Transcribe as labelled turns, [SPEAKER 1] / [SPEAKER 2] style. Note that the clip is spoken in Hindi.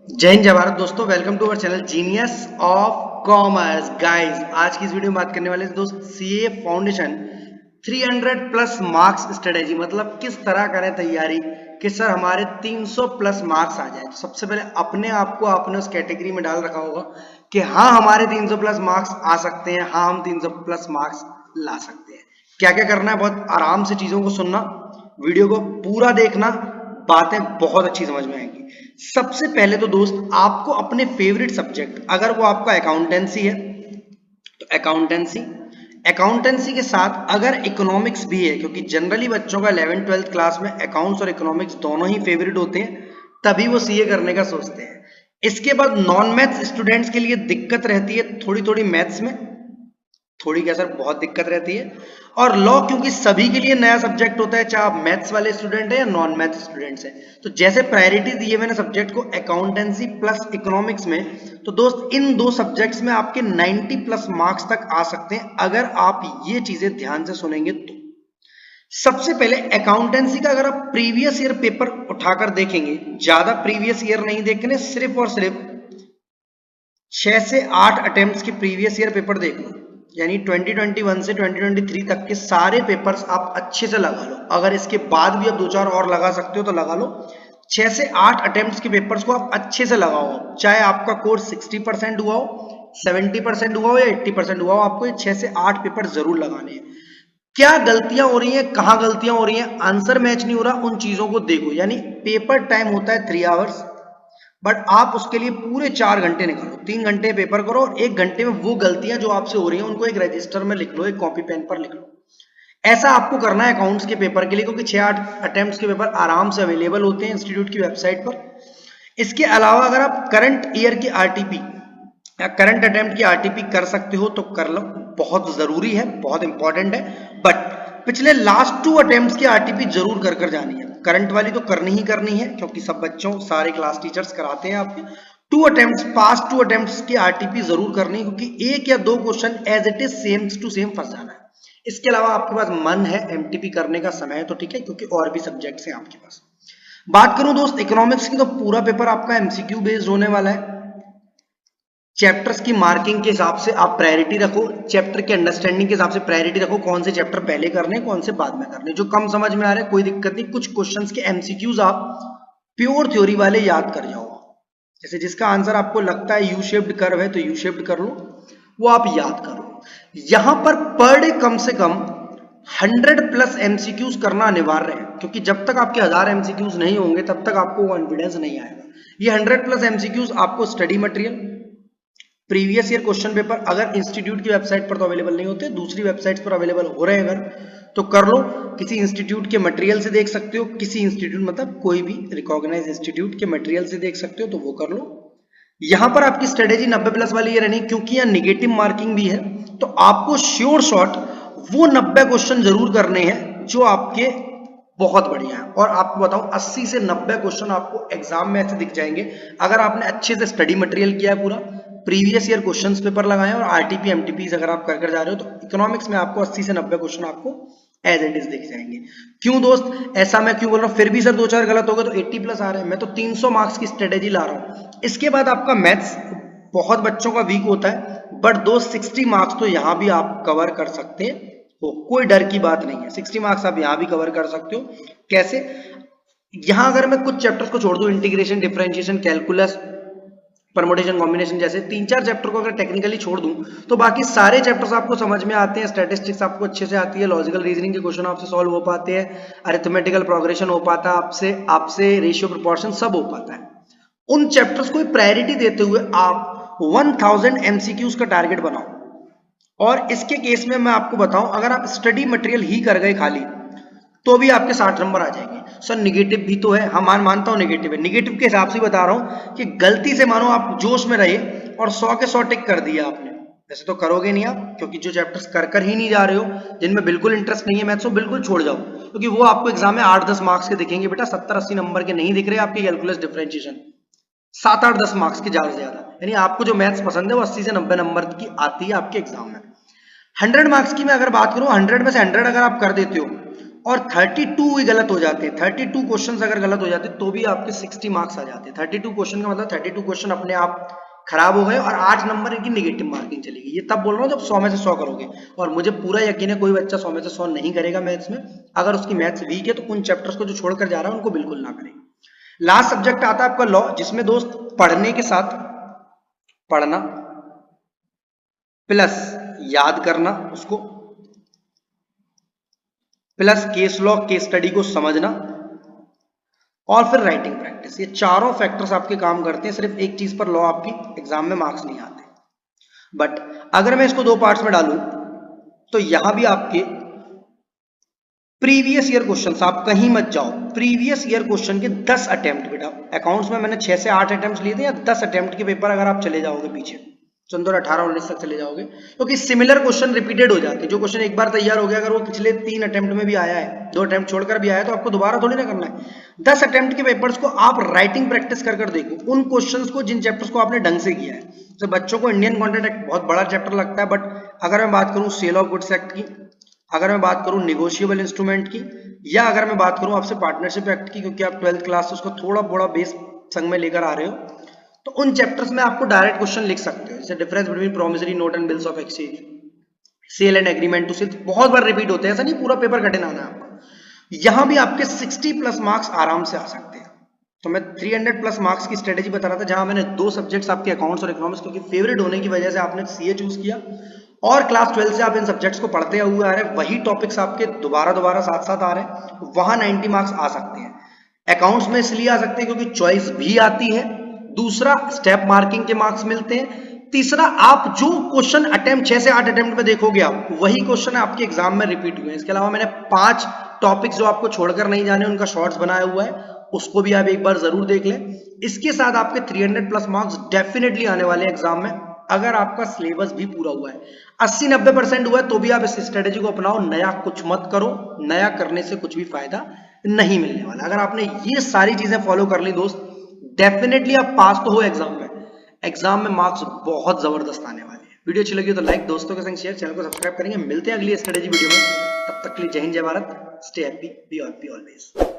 [SPEAKER 1] जय हिंद जय भारत दोस्तों, welcome to our channel genius of commerce. Guys, आज की इस वीडियो में बात करने वाले दोस्त CA foundation 300 plus marks strategy, मतलब किस तरह करें तैयारी कि सर हमारे 300 प्लस मार्क्स आ जाए। तो सबसे पहले अपने आप को आपने उस कैटेगरी में डाल रखा होगा कि हाँ हमारे 300 प्लस मार्क्स आ सकते हैं, हाँ हम 300 प्लस मार्क्स ला सकते हैं। क्या क्या करना है, बहुत आराम से चीजों को सुनना, वीडियो को पूरा देखना, बातें बहुत अच्छी समझ में आएंगी। सबसे पहले तो दोस्त आपको अपने फेवरेट सब्जेक्ट, अगर वो आपका अकाउंटेंसी है तो अकाउंटेंसी के साथ अगर इकोनॉमिक्स भी है, क्योंकि जनरली बच्चों का 11th-12th क्लास में अकाउंट्स और इकोनॉमिक्स दोनों ही फेवरेट होते हैं, तभी वो सीए करने का सोचते हैं। इसके बाद नॉन मैथ्स स्टूडेंट्स के लिए दिक्कत रहती है थोड़ी थोड़ी मैथ्स में, थोड़ी क्या सर, बहुत दिक्कत रहती है। और लॉ क्योंकि सभी के लिए नया सब्जेक्ट होता है, चाहे आप मैथ्स वाले स्टूडेंट हैं या नॉन मैथ स्टूडेंट्स हैं, तो जैसे प्रायोरिटी दी है मैंने सब्जेक्ट को अकाउंटेंसी प्लस इकोनॉमिक्स में, तो दोस्त इन दो सब्जेक्ट्स में आपके 90 प्लस मार्क्स तक आ सकते हैं अगर आप ये चीजें ध्यान से सुनेंगे तो। सबसे पहले अकाउंटेंसी का अगर आप प्रीवियस ईयर पेपर उठाकर देखेंगे, ज्यादा प्रीवियस ईयर नहीं देखने, सिर्फ और सिर्फ 6 से 8 अटेम्प्ट्स के प्रीवियस ईयर पेपर देख लो, यानी 2021 से 2023 तक के सारे पेपर्स आप अच्छे से लगा लो। अगर इसके बाद भी आप दो चार और लगा सकते हो तो लगा लो। 6 से 8 अटेम्प्ट्स के पेपर्स को आप अच्छे से लगाओ, चाहे आपका कोर्स 60% हुआ हो, 70% हुआ हो या 80% हुआ हो, आपको ये 6 से 8 पेपर जरूर लगाने हैं। क्या गलतियां हो रही हैं, कहां गलतियां हो रही हैं, आंसर मैच नहीं हो रहा, उन चीजों को देखो। यानी पेपर टाइम होता है 3 आवर्स, बट आप उसके लिए पूरे 4 घंटे निकालो, 3 घंटे पेपर करो और 1 घंटे में वो गलतियां जो आपसे हो रही हैं उनको एक रजिस्टर में लिख लो, एक कॉपी पेन पर लिख लो। ऐसा आपको करना है अकाउंट्स के पेपर के लिए, क्योंकि 6-8 अटेम्प्ट्स के पेपर आराम से अवेलेबल होते हैं इंस्टीट्यूट की वेबसाइट पर। इसके अलावा अगर आप करंट ईयर की आरटीपी या करंट अटेम्प्ट की आरटीपी कर सकते हो तो कर लो, बहुत जरूरी है, बहुत इंपॉर्टेंट है। बट पिछले लास्ट 2 अटेम्प्ट्स की आरटीपी जरूर कर जानी है। करंट वाली तो करनी ही करनी है, क्योंकि सब बच्चों सारे क्लास टीचर्स कराते हैं आपके। 2 अटेम्प्ट्स, पास्ट 2 अटेम्प्ट्स की आरटीपी जरूर करनी है, क्योंकि एक या दो question as it is same to same फंस जाना है। इसके अलावा आपके पास मन है, एमटीपी करने का समय है तो ठीक है, क्योंकि और भी सब्जेक्ट्स हैं आपके पास। बात करूं दोस्त इकोनॉमिक्स की, तो पूरा पेपर आपका एमसीक्यू बेस्ड होने वाला है। चैप्टर्स की मार्किंग के हिसाब से आप प्रायोरिटी रखो, चैप्टर के अंडरस्टैंडिंग के हिसाब से प्रायोरिटी रखो, कौन से चैप्टर पहले करने, कौन से बाद में करने। जो कम समझ में आ रहा है कोई दिक्कत नहीं, कुछ क्वेश्चंस के एमसीक्यूज आप प्योर थ्योरी वाले याद कर जाओ। जैसे जिसका आंसर आपको लगता है यू शेप्ड कर्व है तो यू शेप्ड कर लो, वो आप याद करो। यहां पर डे कम से कम 100 प्लस एमसीक्यूज करना अनिवार्य है, क्योंकि जब तक आपके 1000 एमसीक्यूज नहीं होंगे तब तक आपको कॉन्फिडेंस नहीं आएगा। ये 100 प्लस एमसीक्यूज आपको study material, previous year question paper, अगर इंस्टीट्यूट की वेबसाइट पर तो अवेलेबल नहीं होते, दूसरी वेबसाइट्स पर अवेलेबल हो रहे हैं अगर, तो कर लो। किसी इंस्टीट्यूट के मटेरियल से देख सकते हो, किसी इंस्टीट्यूट मतलब कोई भी रिकॉग्नाइज इंस्टीट्यूट के मटेरियल से देख सकते हो तो वो कर लो। यहां पर आपकी स्ट्रेटेजी 90 प्लस वाली ये रहनी, क्योंकि यहां निगेटिव मार्किंग भी है, तो आपको श्योर शॉट वो 90 क्वेश्चन जरूर करने हैं जो आपके बहुत बढ़िया है। और आपको बताऊं 80 से 90 क्वेश्चन आपको एग्जाम में ऐसे दिख जाएंगे अगर आपने अच्छे से स्टडी मटेरियल किया है, पूरा प्रीवियस ईयर क्वेश्चंस पेपर लगाए और आरटीपी एमटीपी अगर आप कर जा रहे हो, तो इकोनॉमिक्स में आपको 80 से 90 क्वेश्चन आपको एज इट इज दिख जाएंगे। क्यों दोस्त, ऐसा मैं क्यों बोल रहा हूँ, फिर भी सर दो चार गलत हो गए तो 80 प्लस आ रहे हैं, मैं तो 300 मार्क्स की स्ट्रेटेजी ला रहा हूँ। इसके बाद आपका मैथ्स बहुत बच्चों का वीक होता है, बट दो 60 मार्क्स तो यहाँ भी आप कवर कर सकते हो, कोई डर की बात नहीं है। 60 मार्क्स आप यहाँ भी कवर कर सकते हो। कैसे, यहां अगर मैं कुछ चैप्टर्स को छोड़ दूं, integration, differentiation, calculus, permutation, combination जैसे 3-4 चैप्टर को अगर टेक्निकली छोड़ दूं तो बाकी सारे चैप्टर्स आपको समझ में आते हैं। स्टैटिस्टिक्स आपको अच्छे से आती है, लॉजिकल रीजनिंग के क्वेश्चन आपसे सॉल्व हो पाते हैं, अरिथमेटिकल प्रोग्रेशन हो पाता है आपसे रेशियो प्रोपोर्शन सब हो पाता है। उन चैप्टर्स को प्रायोरिटी देते हुए आप 1000 एमसीक्यूज का टारगेट बनाओ। और इसके केस में मैं आपको बताऊं, अगर आप स्टडी मटेरियल ही कर गए खाली तो भी आपके 60 नंबर आ जाएंगे। सर निगेटिव भी तो है, हाँ मानता हूं निगेटिव है, निगेटिव के हिसाब से बता रहा हूं कि गलती से मानो आप जोश में रहे और 100 के 100 टिक कर दिया आपने, वैसे तो करोगे नहीं आप, क्योंकि जो चैप्टर्स कर ही नहीं जा रहे हो, जिनमें बिल्कुल इंटरेस्ट नहीं है मैथ्स, बिल्कुल छोड़ जाओ, क्योंकि वो आपको एग्जाम में 8-10 मार्क्स के दिखेंगे बेटा, 70-80 नंबर के नहीं दिख रहे आपके कैलकुलस डिफरेंशिएशन, 7-8-10 मार्क्स के ज्यादा से ज्यादा। यानी आपको जो मैथ्स पसंद है वो 80 से 90 नंबर की आती है आपके एग्जाम में। 100 मार्क्स की मैं अगर बात करूं, 100 में से 100 अगर आप कर देते हो और 32 ही गलत हो जाते हैं, 32 क्वेश्चंस अगर गलत हो जाते तो भी आपके 60 मार्क्स आ जाते हैं। 32 क्वेश्चन का मतलब 32 क्वेश्चन अपने आप खराब हो गए और 8 नंबर की नेगेटिव मार्किंग चलेगी। ये तब बोल रहा हूँ जब 100 में से 100 करोगे, और मुझे पूरा यकीन है कोई बच्चा 100 में से 100 नहीं करेगा मैथ्स में। अगर उसकी मैथ्स वीक है तो उन चैप्टर्स को जो छोड़कर जा रहा है उनको बिल्कुल ना करें। लास्ट सब्जेक्ट आता है आपका लॉ, जिसमें दोस्त पढ़ने के साथ पढ़ना प्लस याद करना उसको, plus case law case study को समझना, और फिर राइटिंग प्रैक्टिस, ये चारों फैक्टर्स आपके काम करते हैं। सिर्फ एक चीज पर लॉ आपकी एग्जाम में मार्क्स नहीं आते। बट अगर मैं इसको दो पार्ट्स में डालूं तो यहां भी आपके प्रीवियस ईयर क्वेश्चंस, आप कहीं मत जाओ, प्रीवियस ईयर क्वेश्चन के 10 अटेम्प्ट, बेटा अकाउंट्स में मैंने 6 से 8 अटेम्प्ट लिए थे, या 10 अटेम्प्ट के पेपर अगर आप चले जाओगे पीछे सन 2018-19 तक चले जाओगे, क्योंकि सिमिलर क्वेश्चन रिपीटेड हो जाते हैं। जो क्वेश्चन एक बार तैयार हो गया, अगर वो पिछले 3 अटेम्प्ट में भी आया है, 2 अटेम्प्ट छोड़कर भी आया है, तो आपको दोबारा थोड़ी ना करना है। 10 अटेम्प्ट के पेपर्स को आप राइटिंग प्रैक्टिस कर देखो, उन क्वेश्चंस को जिन चैप्टर्स को आपने ढंग से किया है। तो बच्चों को इंडियन कॉन्ट्रैक्ट एक्ट बहुत बड़ा चैप्टर लगता है, बट अगर मैं बात करूं सेल ऑफ गुड्स एक्ट की, अगर मैं बात करूं निगोशिएबल इंस्ट्रूमेंट की, या अगर मैं बात करूं आपसे पार्टनरशिप एक्ट की, क्योंकि आप 12th क्लास से उसको थोड़ा बड़ा बेस संग में लेकर आ रहे हो, तो उन चैप्टर्स में आपको डायरेक्ट क्वेश्चन लिख सकते हो। जैसे difference between promissory note and bills of exchange, sale and agreement to sell, बहुत बार रिपीट होते हैं, ऐसा नहीं पूरा पेपर कठिन आना है आपको। यहां भी आपके 60 प्लस मार्क्स आराम से आ सकते हैं। तो मैं 300 प्लस मार्क्स की स्ट्रेटेजी बता रहा था, जहां मैंने 2 सब्जेक्ट्स आपके अकाउंट्स और इकोनॉमिक्स, क्योंकि फेवरेट होने की वजह से आपने सीए चूज किया, और क्लास 12 से आप इन सब्जेक्ट्स को पढ़ते हुए आ रहे हैं, वही टॉपिक्स आपके दोबारा साथ साथ आ रहे हैं, वहां 90 मार्क्स आ सकते हैं। अकाउंट्स में इसलिए आ सकते हैं क्योंकि चॉइस भी आती है, दूसरा स्टेप मार्किंग के मार्क्स मिलते हैं, तीसरा आप जो क्वेश्चन अटेम्प्ट 6 से 8 अटेम्प्ट में देखोगे आप वही क्वेश्चन आपके एग्जाम में रिपीट हुए हैं। इसके अलावा मैंने 5 टॉपिक्स जो आपको छोड़कर नहीं जाने उनका शॉर्ट्स बनाया हुआ है, उसको भी आप एक बार जरूर देख लें। इसके साथ आपके 300 प्लस मार्क्स डेफिनेटली आने वाले एग्जाम में, अगर आपका सिलेबस भी पूरा हुआ है। 80-90% हुआ है तो भी आप इस स्ट्रेटेजी को अपनाओ, नया कुछ मत करो, नया करने से कुछ भी फायदा नहीं मिलने वाला। अगर आपने ये सारी चीजें फॉलो कर ली दोस्त, डेफिनेटली आप पास तो हो एग्जाम में, एग्जाम में मार्क्स बहुत जबरदस्त आने वाले हैं। वीडियो अच्छी लगी तो लाइक, दोस्तों के संग शेयर, चैनल को सब्सक्राइब करेंगे। मिलते हैं अगली स्ट्रेटेजी वीडियो में, तब तक के लिए जय हिंद जय Bharat, stay happy, be happy always.